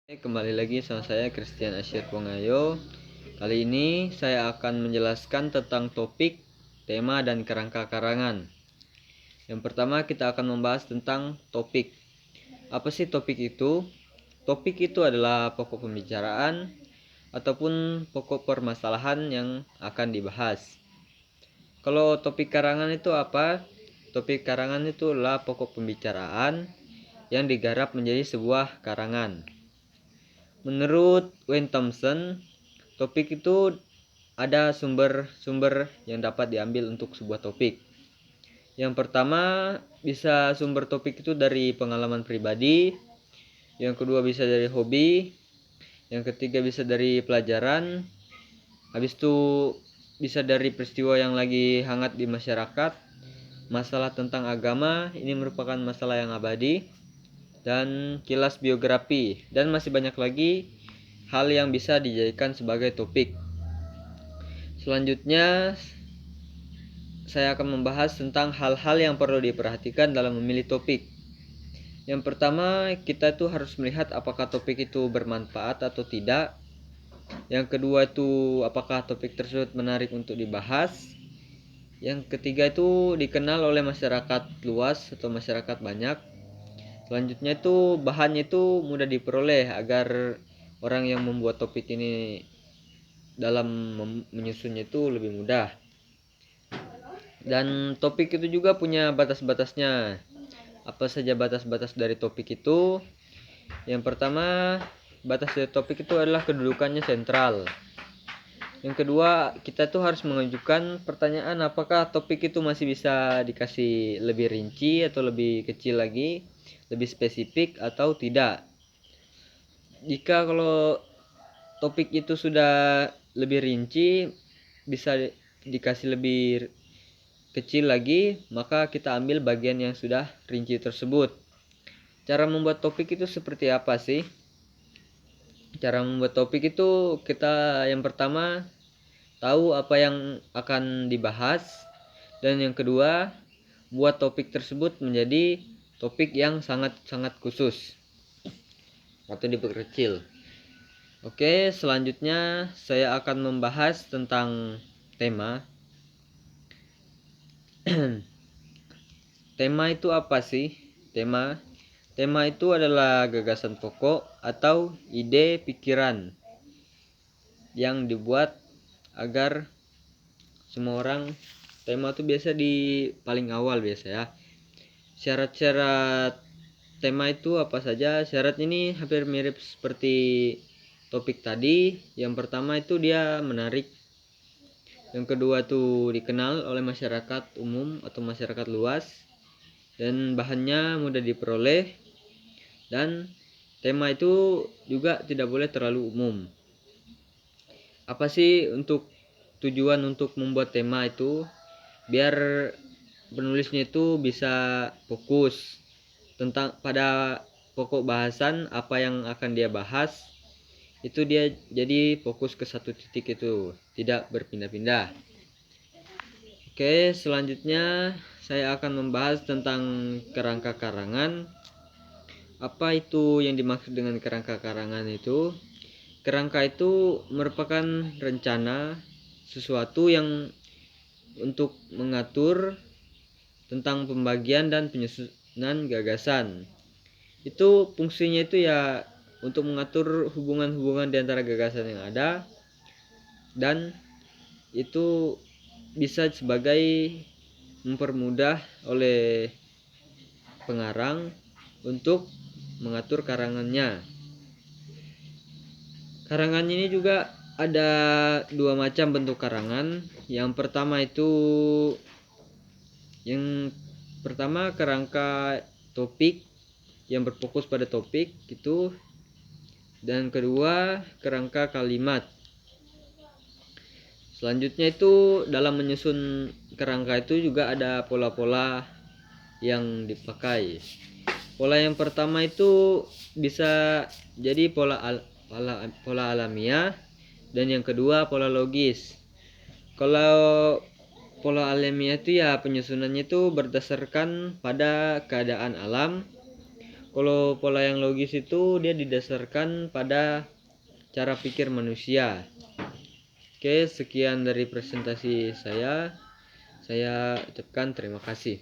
Kembali lagi sama saya Christian Asyir Pongayo. Kali ini saya akan menjelaskan tentang topik, tema, dan kerangka karangan. Yang pertama kita akan membahas tentang topik. Apa sih topik itu? Topik itu adalah pokok pembicaraan ataupun pokok permasalahan yang akan dibahas. Kalau topik karangan itu apa? Topik karangan itu adalah pokok pembicaraan yang digarap menjadi sebuah karangan. Menurut Wayne Thompson, topik itu ada sumber-sumber yang dapat diambil untuk sebuah topik. Yang pertama, bisa sumber topik itu dari pengalaman pribadi. Yang kedua bisa dari hobi. Yang ketiga bisa dari pelajaran. Habis itu bisa dari peristiwa yang lagi hangat di masyarakat. Masalah tentang agama, ini merupakan masalah yang abadi. Dan kilas biografi, dan masih banyak lagi hal yang bisa dijadikan sebagai topik. Selanjutnya saya akan membahas tentang hal-hal yang perlu diperhatikan dalam memilih topik. Yang pertama, kita tuh harus melihat apakah topik itu bermanfaat atau tidak. Yang kedua itu apakah topik tersebut menarik untuk dibahas. Yang ketiga itu dikenal oleh masyarakat luas atau masyarakat banyak. Selanjutnya itu bahannya itu mudah diperoleh agar orang yang membuat topik ini dalam menyusunnya itu lebih mudah. Dan topik itu juga punya batas-batasnya. Apa saja batas-batas dari topik itu? Yang pertama, batas dari topik itu adalah kedudukannya sentral. Yang kedua, kita tuh harus mengajukan pertanyaan apakah topik itu masih bisa dikasih lebih rinci atau lebih kecil lagi, lebih spesifik atau tidak. Jika kalau topik itu sudah lebih rinci, bisa dikasih lebih kecil lagi, maka kita ambil bagian yang sudah rinci tersebut. Cara membuat topik itu seperti apa sih? Cara membuat topik itu kita yang pertama tahu apa yang akan dibahas, dan yang kedua buat topik tersebut menjadi topik yang sangat-sangat khusus atau diperkecil. Oke, selanjutnya saya akan membahas tentang tema. Tema itu apa sih? Tema itu adalah gagasan pokok atau ide pikiran yang dibuat agar semua orang. Tema itu biasa di paling awal biasa ya. Syarat-syarat tema itu apa saja? Syarat ini hampir mirip seperti topik tadi. Yang pertama itu dia menarik. Yang kedua tuh dikenal oleh masyarakat umum atau masyarakat luas, dan bahannya mudah diperoleh, dan tema itu juga tidak boleh terlalu umum. Apa sih tujuan untuk membuat tema itu? Biar penulisnya itu bisa fokus tentang pada pokok bahasan apa yang akan dia bahas. Itu dia jadi fokus ke satu titik, itu tidak berpindah-pindah. Oke, selanjutnya saya akan membahas tentang kerangka karangan. Apa itu yang dimaksud dengan kerangka karangan itu? Kerangka itu merupakan rencana sesuatu yang untuk mengatur tentang pembagian dan penyusunan gagasan. Itu fungsinya itu ya untuk mengatur hubungan-hubungan di antara gagasan yang ada, dan itu bisa sebagai mempermudah oleh pengarang untuk mengatur karangannya. Karangan ini juga ada dua macam bentuk karangan. Yang pertama kerangka topik yang berfokus pada topik itu, dan kedua kerangka kalimat. Selanjutnya itu dalam menyusun kerangka itu juga ada pola-pola yang dipakai. Pola yang pertama itu bisa jadi pola alamiah, dan yang kedua pola logis. Kalau pola alamiah itu ya penyusunannya itu berdasarkan pada keadaan alam, Kalau pola yang logis itu dia didasarkan pada cara pikir manusia. Oke, sekian dari presentasi saya. Saya ucapkan terima kasih.